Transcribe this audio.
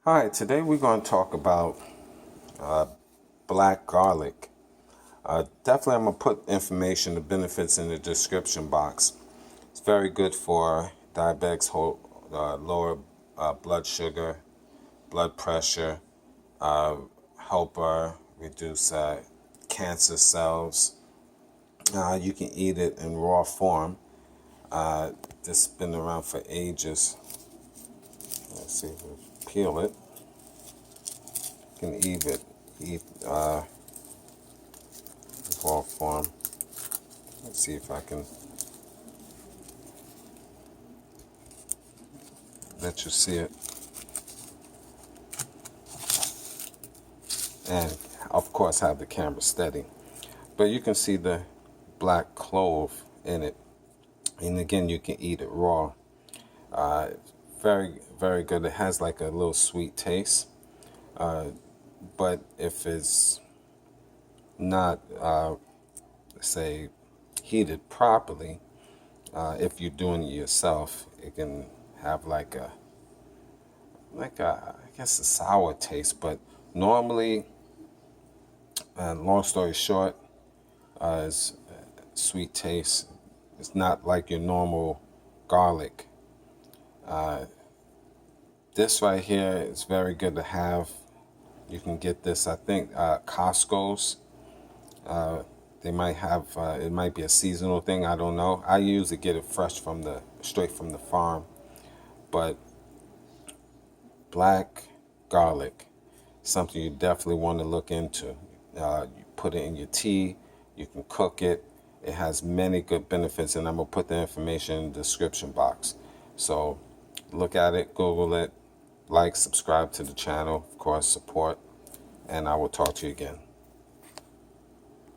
Hi, today we're going to talk about black garlic. Definitely, I'm going to put information, the benefits in the description box. It's very good for diabetics, lower blood sugar, blood pressure, help reduce cancer cells. You can eat it in raw form. This has been around for ages. Let's see if we peel it. You can eat raw form. Let's see if I can let you see it. And of course have the camera steady. But you can see the black clove in it. And again, you can eat it raw. Very, very good. It has like a little sweet taste. But if it's not, say, heated properly, if you're doing it yourself, it can have like a, I guess a sour taste. But normally, long story short, it's sweet taste. It's not like your normal garlic. This right here is very good to have. You can get this, I think, Costco's. They might have, it might be a seasonal thing. I don't know. I usually get it fresh straight from the farm. But black garlic, something you definitely want to look into. You put it in your tea. You can cook it. It has many good benefits, and I'm going to put the information in the description box. So look at it, Google it, like, subscribe to the channel, of course, support, and I will talk to you again.